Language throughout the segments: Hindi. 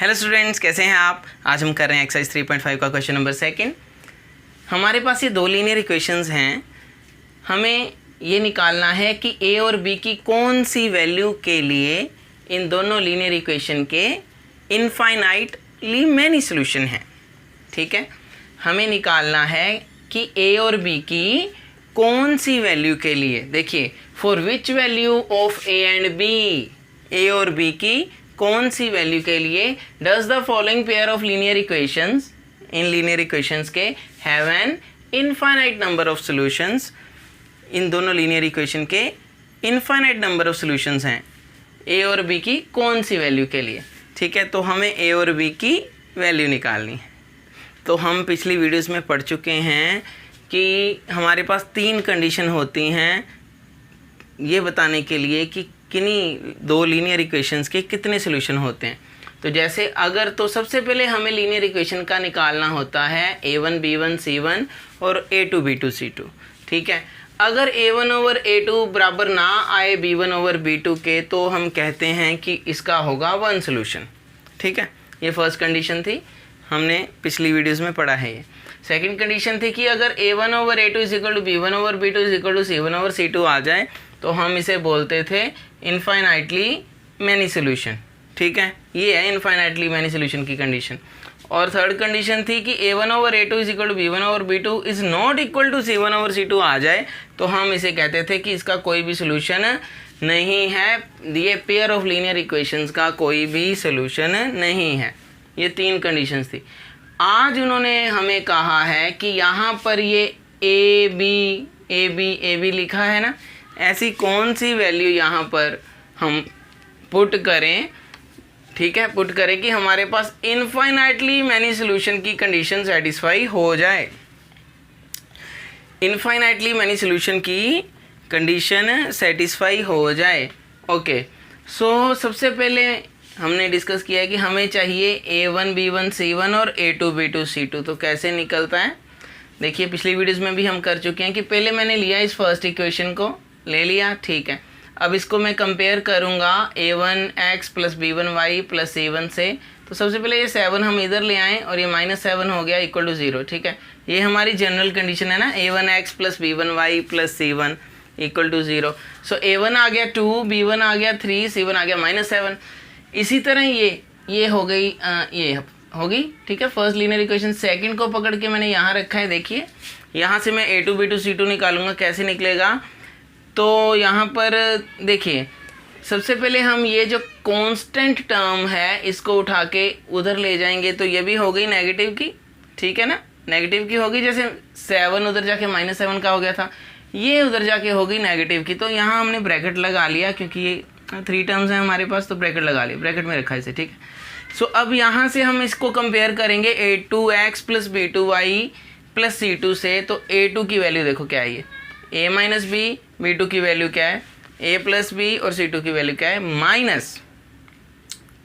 हेलो स्टूडेंट्स, कैसे हैं आप। आज हम कर रहे हैं एक्सरसाइज 3.5 का क्वेश्चन नंबर 2। हमारे पास ये दो लीनियर इक्वेशंस हैं। हमें ये निकालना है कि ए और बी की कौन सी वैल्यू के लिए इन दोनों लीनियर इक्वेशन के इनफाइनाइटली मैनी सॉल्यूशन हैं। ठीक है, हमें निकालना है कि ए और बी की कौन सी वैल्यू के लिए। देखिए, for which value of A and B, A और बी की कौन सी वैल्यू के लिए does the following pair of linear equations, इन लीनियर इक्वेशंस के have an infinite number of solutions. इन दोनों लीनियर इक्वेशन के इनफाइनाइट नंबर ऑफ सॉल्यूशंस हैं ए और बी की कौन सी वैल्यू के लिए। ठीक है, तो हमें ए और बी की वैल्यू निकालनी है। तो हम पिछली वीडियोस में पढ़ चुके हैं कि हमारे पास 3 कंडीशन होती हैं ये बताने के लिए कि किन्हीं दो लीनियर इक्वेशंस के कितने सॉल्यूशन होते हैं। तो जैसे अगर, तो सबसे पहले हमें लीनियर इक्वेशन का निकालना होता है a1 b1 c1 और a2 b2 c2। ठीक है, अगर a1 ओवर a2 बराबर ना आए b1 ओवर b2 के, तो हम कहते हैं कि इसका होगा 1 सॉल्यूशन। ठीक है, ये फर्स्ट कंडीशन थी, हमने पिछली वीडियोस में पढ़ा है। ये सेकंड कंडीशन थी कि अगर a1 over a2 is equal to b1 over b2 is equal to c1 over c2 आ जाए तो हम इसे बोलते थे इनफाइनाइटली मैनी सॉल्यूशन। ठीक है, ये है इनफाइनाइटली मैनी सॉल्यूशन की कंडीशन। और थर्ड कंडीशन थी कि a1 over a2 is equal to b1 over b2 is not equal to c1 over c2 आ जाए तो हम इसे कहते थे कि इसका कोई भी सॉल्यूशन नहीं है, ये पेयर ऑफ लीनियर इक्वेशंस का कोई भी सॉल्यूशन नहीं है। ये 3 कंडीशंस थी। आज उन्होंने हमें कहा है कि यहाँ पर ये ए बी लिखा है ना, ऐसी कौन सी वैल्यू यहाँ पर हम पुट करें। ठीक है, पुट करें कि हमारे पास इनफाइनाइटली मैनी सॉल्यूशन की कंडीशन सेटिस्फाई हो जाए। इनफाइनाइटली मैनी सॉल्यूशन की कंडीशन सेटिस्फाई हो जाए। ओके, सो सबसे पहले हमने डिस्कस किया है कि हमें चाहिए a1 b1 c1 और a2 b2 c2। तो कैसे निकलता है, देखिए पिछली वीडियोस में भी हम कर चुके हैं कि पहले मैंने लिया इस फर्स्ट इक्वेशन को, ले लिया। ठीक है, अब इसको मैं कंपेयर करूंगा a1x plus b1y plus c1 से। तो सबसे पहले ये 7 हम इधर ले आएँ और ये -7 हो गया इक्वल टू 0। ठीक है, ये हमारी जनरल कंडीशन है ना, a1x plus b1y plus c1 equal to 0। So a1 आ गया 2, b1 आ गया 3, c1 आ गया -7। इसी तरह ये हो गई, ये हो गई। ठीक है, फर्स्ट लीनियर इक्वेशन। सेकंड को पकड़ के मैंने यहाँ रखा है। देखिए, यहाँ से मैं a2 b2 c2 निकालूंगा। कैसे निकलेगा, तो यहाँ पर देखिए, सबसे पहले हम ये जो कांस्टेंट टर्म है इसको उठा के उधर ले जाएंगे तो ये भी हो गई नेगेटिव की। ठीक है ना, नेगेटिव की होगी। जैसे 7 उधर जाके -7 का हो गया था, ये उधर जाके होगी नेगेटिव की। तो यहाँ हमने ब्रैकेट लगा लिया क्योंकि ये 3 टर्म्स हैं हमारे पास, तो ब्रैकेट लगा लिया, ब्रैकेट में रखा है इसे। ठीक है, सो अब यहाँ से हम इसको कंपेयर करेंगे a2x plus b2y plus c2 से। तो a2 की वैल्यू देखो क्या है, ये a माइनस बी, b2 की वैल्यू क्या है a प्लस बी, और c2 की वैल्यू क्या है माइनस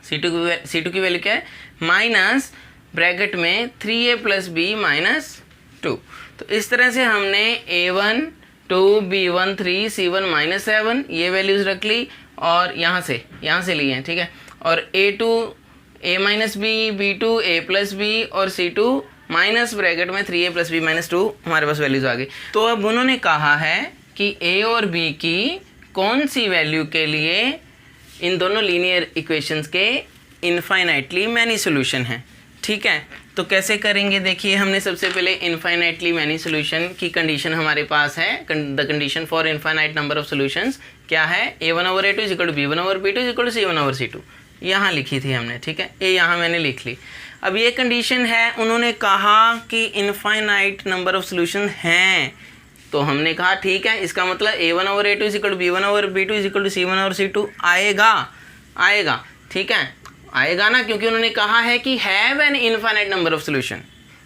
c2 की वैल्यू क्या है माइनस ब्रैकेट में 3a प्लस बी माइनस 2। तो इस तरह से हमने a1 2 b1 3 c1 -7 ये वैल्यूज़ रख ली और यहाँ से लिए हैं। ठीक है, और a2 a minus b, b2 a plus b और c2 माइनस ब्रैकेट में 3a प्लस बी माइनस 2 हमारे पास वैल्यूज़ आ गई। तो अब उन्होंने कहा है कि a और b की कौन सी वैल्यू के लिए इन दोनों लीनियर इक्वेशंस के इनफाइनाइटली मैनी सॉल्यूशन हैं। ठीक है, तो कैसे करेंगे, देखिए हमने सबसे पहले इनफाइनाइटली मैनी सॉल्यूशन की कंडीशन हमारे पास है। The condition for infinite number of solutions क्या है, a1 over a2 is equal to b1 over b2 is equal to c1 over c2। यहाँ लिखी थी हमने। ठीक है, ये यहाँ मैंने लिख ली। अब ये कंडीशन है, उन्होंने कहा कि इनफाइनाइट नंबर ऑफ सॉल्यूशन हैं, तो हमने कहा ठीक है, इसका मतलब a1 over a2 is equal to b1 over b2 is equal to c1 over c2 आएगा। ठीक है, आएगा ना, क्योंकि उन्होंने कहा है कि have an infinite number of solution,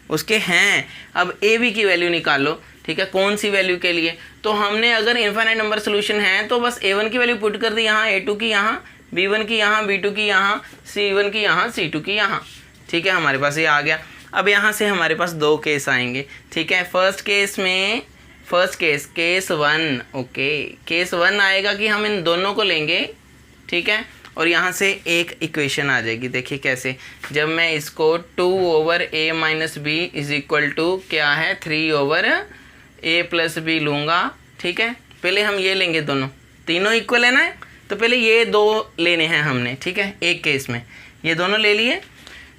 उसके हैं। अब ए बी की वैल्यू निकाल लो। ठीक है, कौन सी वैल्यू के लिए, तो हमने अगर इनफाइनाइट नंबर सॉल्यूशन है तो बस a1 की वैल्यू पुट कर दी यहाँ, a2 की यहाँ, b1 की यहाँ, b2 की यहाँ, c1 की यहाँ, c2 की यहाँ। ठीक है, हमारे पास ये आ गया। अब यहाँ से हमारे पास 2 केस आएंगे। ठीक है, केस 1। ओके, केस 1 आएगा कि हम इन दोनों को लेंगे। ठीक है, और यहाँ से एक इक्वेशन आ जाएगी। देखिए कैसे, जब मैं इसको 2/a minus b is equal to क्या है 3/a प्लस बी लूँगा। ठीक है, पहले हम ये लेंगे, दोनों तीनों इक्वल है ना, तो पहले ये दो लेने हैं हमने। ठीक है, एक केस में ये दोनों ले लिए,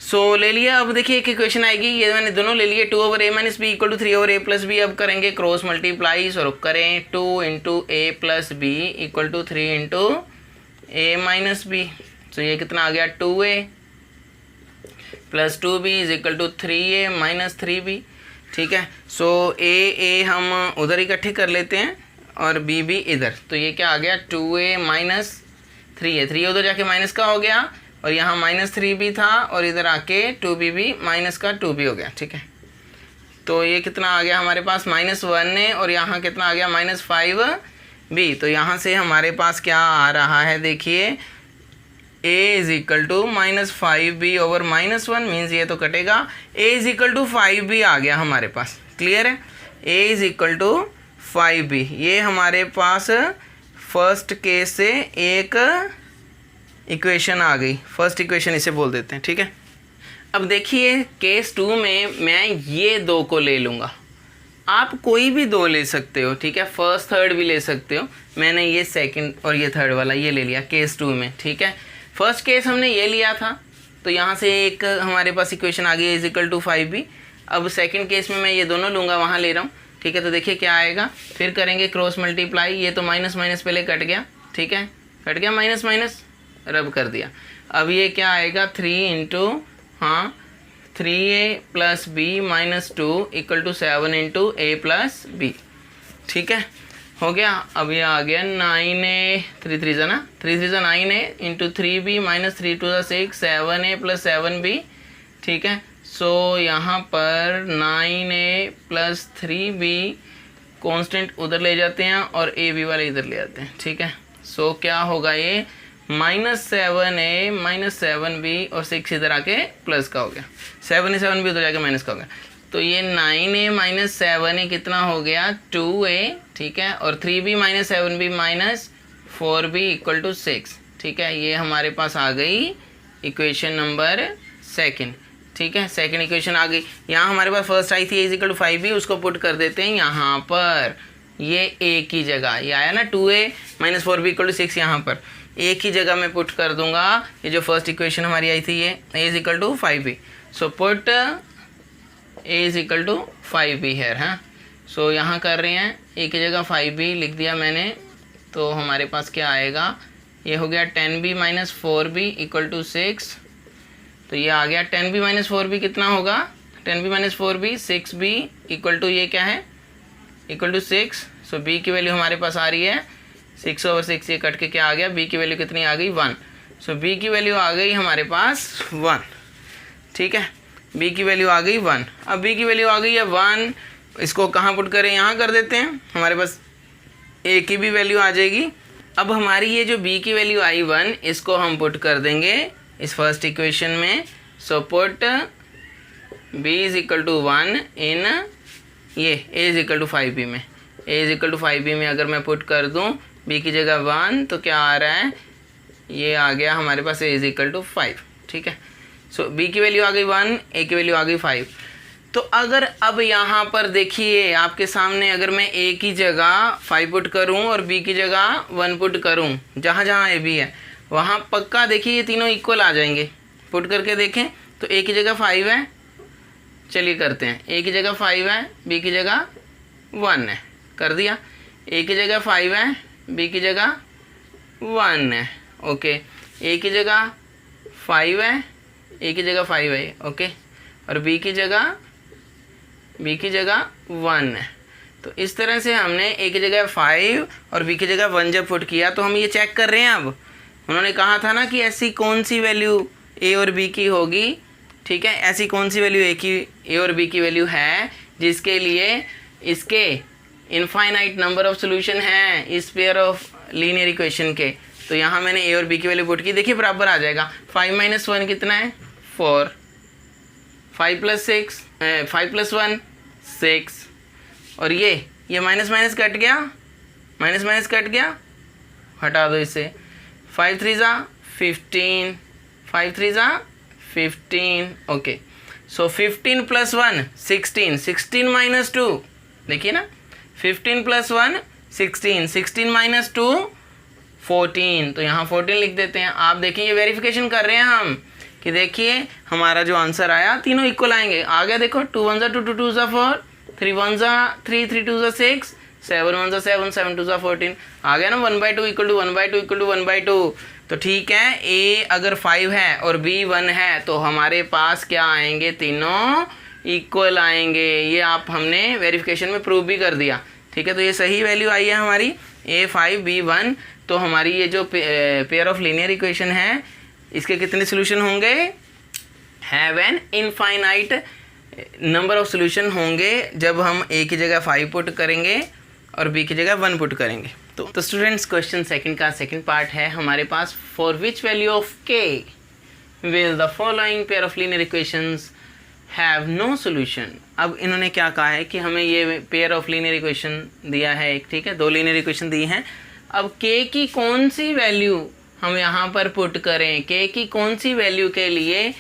सो ले लिया। अब देखिए एक इक्वेशन आएगी, ये मैंने दोनों ले लिए 2/a minus b equal to 3/a plus b. अब करेंगे क्रॉस मल्टीप्लाई, सो करें 2 into a plus b equal to 3 into a minus b. तो ये कितना आ गया 2a plus 2b is equal to 3a minus 3b। ठीक है, सो ए हम उधर इकट्ठे कर लेते हैं और b भी इधर, तो ये क्या आ गया 2a माइनस 3a, 3 उधर जाके माइनस का हो गया और यहाँ माइनस 3b था और इधर आके 2b भी माइनस का 2b हो गया। ठीक है, तो ये कितना आ गया हमारे पास -1 है और यहाँ कितना आ गया -5b। तो यहाँ से हमारे पास क्या आ रहा है, देखिए a is equal to -5b over -1 means ये तो कटेगा, a is equal to 5b आ गया हमारे पास। क्लियर है, a is equal to 5b, ये हमारे पास फर्स्ट केस से एक इक्वेशन आ गई, फर्स्ट इक्वेशन इसे बोल देते हैं। ठीक है, अब देखिए केस 2 में मैं ये दो को ले लूँगा, आप कोई भी दो ले सकते हो। ठीक है, फर्स्ट थर्ड भी ले सकते हो, मैंने ये सेकंड और ये थर्ड वाला ये ले लिया केस 2 में। ठीक है, फर्स्ट केस हमने ये लिया था, तो यहाँ से एक हमारे पास इक्वेशन आ गई इज इक्वल टू 5b। अब सेकंड केस में मैं ये दोनों लूँगा, वहाँ ले रहा हूँ। ठीक है, तो देखिए क्या आएगा, फिर करेंगे क्रॉस मल्टीप्लाई, ये तो माइनस माइनस पहले कट गया। ठीक है, कट गया, माइनस माइनस रब कर दिया। अब ये क्या आएगा 3 into 3a plus b minus 2 equal to 7 into a plus b. ठीक है, हो गया। अब ये आ गया 9a 3 3 जा ना, 3 3 जा 9a into 3b minus 3 2 6 7a plus 7b। ठीक है, सो यहाँ पर 9a प्लस 3b कांस्टेंट उधर ले जाते हैं और ab वाले इधर ले आते हैं। ठीक है, सो क्या होगा ये -7a माइनस 7b और 6 इधर आके प्लस का हो गया, 7b उधर जाके माइनस का हो गया। तो ये 9a माइनस 7a कितना हो गया 2a। ठीक है, और 3b minus 7b minus 4b equal to 6। ठीक है, ये हमारे पास आ गई इक्वेशन नंबर सेकंड। ठीक है, सेकंड इक्वेशन आ गई। यहाँ हमारे पास फर्स्ट आई थी a इक्वल टू 5b, उसको पुट कर देते हैं यहाँ पर, ये a की जगह ये आया ना 2a minus 4b equal to 6, यहाँ पर a की जगह मैं पुट कर दूंगा ये जो फर्स्ट इक्वेशन हमारी आई थी, ये a is equal to 5b। So put a is equal to 5b है। हाँ, सो यहाँ कर रहे हैं a की जगह 5b लिख दिया मैंने, तो हमारे पास क्या आएगा, ये हो गया 10b minus 4b equal to 6। तो ये आ गया 10b माइनस 4b कितना होगा 10b minus 4b 6b equal to ये क्या है इक्वल टू 6। सो b की वैल्यू हमारे पास आ रही है 6 ओवर 6, ये कट के क्या आ गया, b की वैल्यू कितनी आ गई 1। सो b की वैल्यू आ गई हमारे पास 1। ठीक है, b की वैल्यू आ गई 1। अब b की वैल्यू आ गई है 1, इसको कहाँ पुट करें, यहाँ कर देते हैं, हमारे पास a की भी वैल्यू आ जाएगी। अब हमारी ये जो b की वैल्यू आई 1, इसको हम पुट कर देंगे इस फर्स्ट इक्वेशन में। So put b is equal to 1 in ये a is equal to 5b में, a is equal to 5b में अगर मैं पुट कर दूँ b की जगह 1, तो क्या आ रहा है, ये आ गया हमारे पास a इज इक्वल टू 5। ठीक है, सो b की वैल्यू आ गई 1, a की वैल्यू आ गई 5। तो अगर अब यहाँ पर देखिए आपके सामने, अगर मैं a की जगह 5 पुट करूँ और b की जगह 1 पुट करूँ, जहाँ जहाँ a b है वहाँ पक्का देखिए ये तीनों इक्वल आ जाएंगे। पुट करके देखें तो a की जगह 5 है, चलिए करते हैं, a की जगह 5 है, b की जगह 1 है, कर दिया। a की जगह 5 है, b की जगह 1 है, ओके। a की जगह 5 है, a की जगह 5 है, ओके, और b की जगह 1 है। तो इस तरह से हमने a की जगह 5 और b की जगह 1 जब पुट किया, तो हम ये चेक कर रहे हैं। अब उन्होंने कहा था ना कि ऐसी कौन सी वैल्यू a और b की होगी, ठीक है, ऐसी कौन सी वैल्यू a और b की वैल्यू है जिसके लिए इसके इनफाइनाइट नंबर ऑफ सोल्यूशन हैं इस पेयर ऑफ लीनियर इक्वेशन के। तो यहाँ मैंने a और b की वैल्यू पुट की, देखिए बराबर आ जाएगा। 5 माइनस 1 कितना है 4, 5 प्लस 1 6, और ये माइनस माइनस कट गया, माइनस माइनस कट गया, हटा दो इसे। 5 3 जा 15, 5 3 ज़ा 15, ओके। सो 15 + 1 16, 16 - 2, देखिए ना 15 + 1 16, 16 - 2 14, तो यहाँ 14 लिख देते हैं। आप देखिए ये वेरिफिकेशन कर रहे हैं हम कि देखिए हमारा जो आंसर आया तीनों इक्वल आएंगे। आ गया देखो 2 1 = 2, 2 2 = 4, 3 1 = 3, 3 2 = 6, 7 1 = 7, 7 2 = 14। आ गया ना 1/2 = 1/2 = 1/2। तो ठीक है, ए अगर 5 है और बी 1 है तो हमारे पास क्या आएंगे, तीनों इक्वल आएंगे। ये आप हमने वेरिफिकेशन में प्रूव भी कर दिया। ठीक है, तो ये सही वैल्यू आई है हमारी ए 5 बी 1। तो हमारी ये जो पेयर ऑफ लीनियर इक्वेशन है इसके कितने सोल्यूशन होंगे, have an infinite number of solution होंगे जब हम ए की जगह 5 पुट करेंगे और बी की जगह 1 पुट करेंगे। तो स्टूडेंट्स क्वेश्चन सेकंड का सेकंड पार्ट है हमारे पास, for which value of k will the following pair of linear equations have no solution. अब इन्होंने क्या कहा है कि हमें ये पेयर ऑफ लीनियर इक्वेशन दिया है एक, ठीक है, दो लीनियर इक्वेशन दी हैं। अब के की कौन सी वैल्यू हम यहाँ पर पुट करें, के की कौन सी वैल्यू के लिए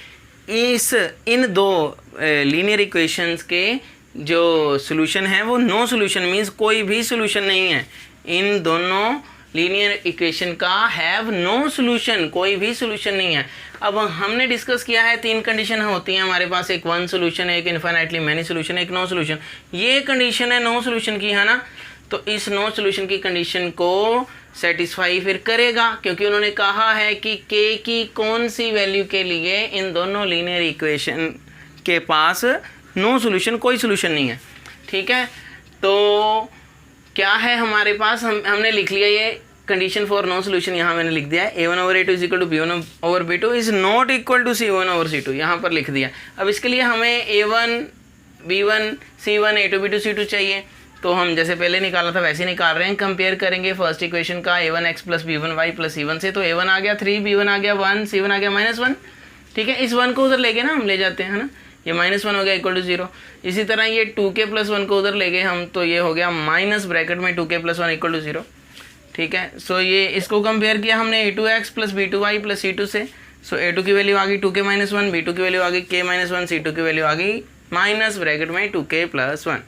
इन दो लीनियर इक्वेशंस के जो सोल्यूशन है वो नो सोल्यूशन मीन्स कोई भी सोल्यूशन नहीं है। इन दोनों लीनियर इक्वेशन का हैव नो सोल्यूशन, कोई भी सोल्यूशन नहीं है। अब हमने डिस्कस किया है 3 कंडीशन होती हैं हमारे पास, एक 1 सोल्यूशन है, एक इनफाइनाइटली मैनी सोल्यूशन, एक नो सोल्यूशन। ये कंडीशन है नो सोल्यूशन की, है ना। तो इस नो सोल्यूशन की कंडीशन को सेटिस्फाई फिर करेगा, क्योंकि उन्होंने कहा है कि के की कौन सी वैल्यू के लिए इन दोनों लीनियर इक्वेशन के पास नो सोल्यूशन, कोई सोल्यूशन नहीं है। ठीक है, तो क्या है हमारे पास, हमने लिख लिया ये कंडीशन फॉर नो सोल्यूशन, यहाँ मैंने लिख दिया है a1/a2 = b1/b2 is not equal to c1/c2, यहाँ पर लिख दिया। अब इसके लिए हमें a1 b1 c1 a2 b2 c2 चाहिए, तो हम जैसे पहले निकाला था वैसे ही निकाल रहे हैं। कंपेयर करेंगे फर्स्ट इक्वेशन का a1x + b1y + c1 से, तो a1 आ गया 3, b1 आ गया 1, c1 आ गया -1। ठीक है, इस 1 को उधर ले गए ना, हम ले जाते हैं, है ना, ये -1 हो गया = 0। इसी तरह ये 2k + 1 को उधर ले गए हम, तो ये हो गया माइनस ब्रैकेट में 2k + 1 = 0। ठीक है, सो ये इसको कंपेयर किया हमने a2x + b2y + c2 से। सो a2 की वैल्यू आ गई 2k - 1, b2 की वैल्यू आ गई k - 1, c2 की वैल्यू आ गई माइनस ब्रैकेट में 2k + 1।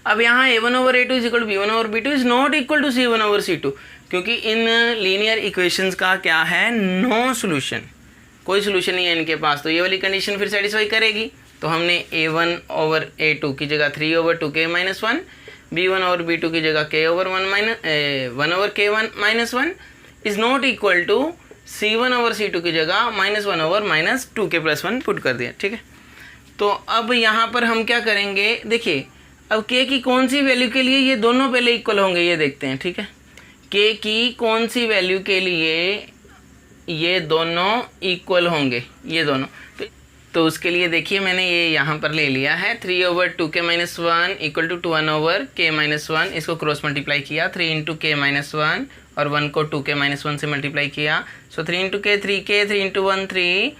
अब यहाँ a1/a2 = b1/b2 is not equal to c1/c2, क्योंकि इन लीनियर इक्वेशंस का क्या है, नो सोल्यूशन, कोई सोल्यूशन नहीं है इनके पास। तो ये वाली कंडीशन फिर सेटिस्फाई करेगी। तो हमने a1/a2 की जगह 3/2k - 1, b1/b2 की जगह k/1/k1 - 1 is not equal to c1/c2 की जगह -1/-2k + 1 पुट कर दिया। ठीक है, तो अब यहाँ पर हम क्या करेंगे, देखिए अब k की कौन सी वैल्यू के लिए ये दोनों पहले इक्वल होंगे, ये देखते हैं। ठीक है, k की कौन सी वैल्यू के लिए ये दोनों इक्वल होंगे, ये दोनों, तो उसके लिए देखिए मैंने ये यहाँ पर ले लिया है 3/2k - 1 = 1/k - 1, इसको क्रॉस मल्टीप्लाई किया 3 × k - 1 और 1 को 2k - 1 से मल्टीप्लाई किया। सो 3 × k 3k, 3 × 1 3,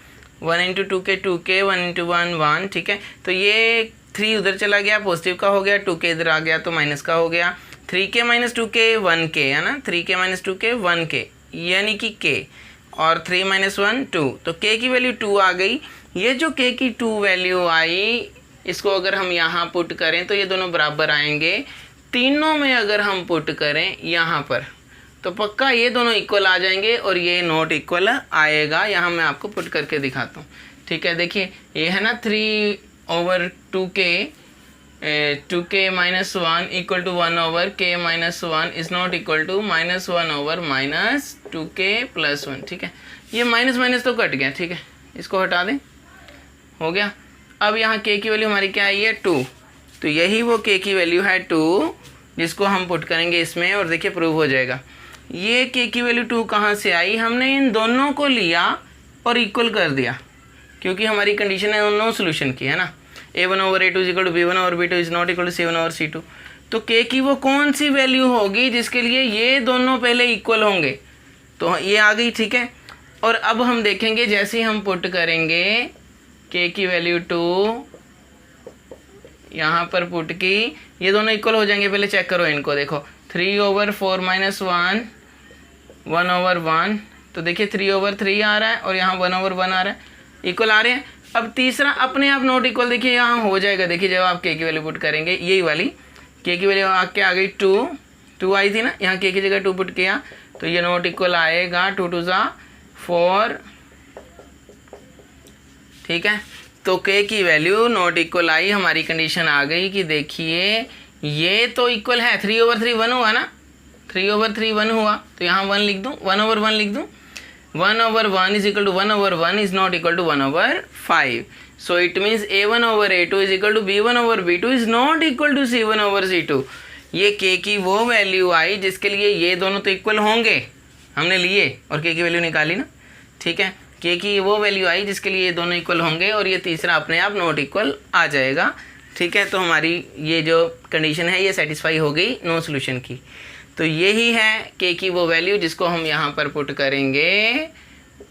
1 × 2k 2k, 1 × 1 1। ठीक है, तो ये 3 उधर चला गया, पॉजिटिव का हो गया, 2k इधर आ गया तो माइनस का हो गया। 3k - 2k 1k, है ना, 3k - 2k 1k यानी कि k, और 3 - 1 2, तो k की वैल्यू 2 आ गई। ये जो k की 2 वैल्यू आई, इसको अगर हम यहाँ पुट करें तो ये दोनों बराबर आएंगे। तीनों में अगर हम पुट करें यहाँ पर तो पक्का ये दोनों इक्वल आ जाएंगे और ये नॉट इक्वल आएगा। यहाँ मैं आपको पुट करके दिखाता हूँ। ठीक है, देखिए ये है ना 3/2k 2k - 1 = 1/k - 1 is not equal to -1/-2k + 1। ठीक है, ये माइनस माइनस तो कट गया। ठीक है, इसको हटा दें, हो गया। अब यहाँ k की वैल्यू हमारी क्या आई है 2, तो यही वो k की वैल्यू है 2 जिसको हम पुट करेंगे इसमें और देखिए प्रूव हो जाएगा। ये k की वैल्यू 2 कहाँ से आई, हमने इन दोनों को लिया और इक्वल कर दिया, क्योंकि हमारी कंडीशन है नो सोल्यूशन की, है ना। a1/a2 = b1/b2 is not equal to c1/c2, तो k की वो कौन सी वैल्यू होगी जिसके लिए ये दोनों पहले इक्वल होंगे, तो ये आ गई। ठीक है, और अब हम देखेंगे जैसे हम पुट करेंगे k की वैल्यू 2 यहाँ पर पुट की, ये दोनों इक्वल हो जाएंगे। पहले चेक करो इनको, देखो 3/4 - 1 1/1 तो देखिए 3/3 आ रहा है और यहाँ 1/1 आ रहा है, इक्वल आ रहे हैं। अब तीसरा अपने आप नॉट इक्वल, देखिए यहाँ हो जाएगा। देखिए जब आप के की वैल्यू पुट करेंगे, यही वाली के की वैल्यू आके आ गई 2 आई थी ना, यहाँ के की जगह 2 पुट किया तो ये नॉट इक्वल आएगा 2 2 जा 4, ठीक है। तो के की वैल्यू नॉट इक्वल आई, हमारी कंडीशन आ गई कि देखिए ये तो इक्वल है, 3/3 1 हुआ ना, 3/3 1 हुआ, तो यहाँ 1 लिख दूँ, 1/1 लिख दूँ। 1/1 is equal to 1/1 is not equal to 1/5. So it means A1/A2 is equal to B1/B2 is not equal to C1/C2. ये k की वो वैल्यू आई जिसके लिए ये दोनों तो इक्वल होंगे, हमने लिए और k की वैल्यू निकाली ना, ठीक है। k की वो वैल्यू आई जिसके लिए ये दोनों इक्वल होंगे और ये तीसरा अपने आप नॉट इक्वल आ जाएगा, ठीक है। तो हमारी ये जो कंडीशन है ये सेटिस्फाई हो गई नो सोल्यूशन की। तो यही है k की वो वैल्यू जिसको हम यहाँ पर पुट करेंगे,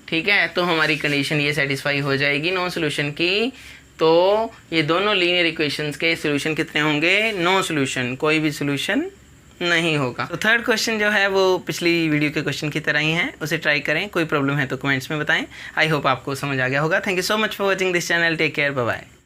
ठीक है। तो हमारी कंडीशन ये सेटिस्फाई हो जाएगी नो सोल्यूशन की। तो ये दोनों लीनियर इक्वेशंस के सोल्यूशन कितने होंगे? नो सोल्यूशन, कोई भी सोल्यूशन नहीं होगा। तो थर्ड क्वेश्चन जो है वो पिछली वीडियो के क्वेश्चन की तरह ही है, उसे ट्राई करें। कोई प्रॉब्लम है तो कमेंट्स में बताएं। आई होप आपको समझ आ गया होगा। Thank you so much for watching this channel. Take care, bye bye.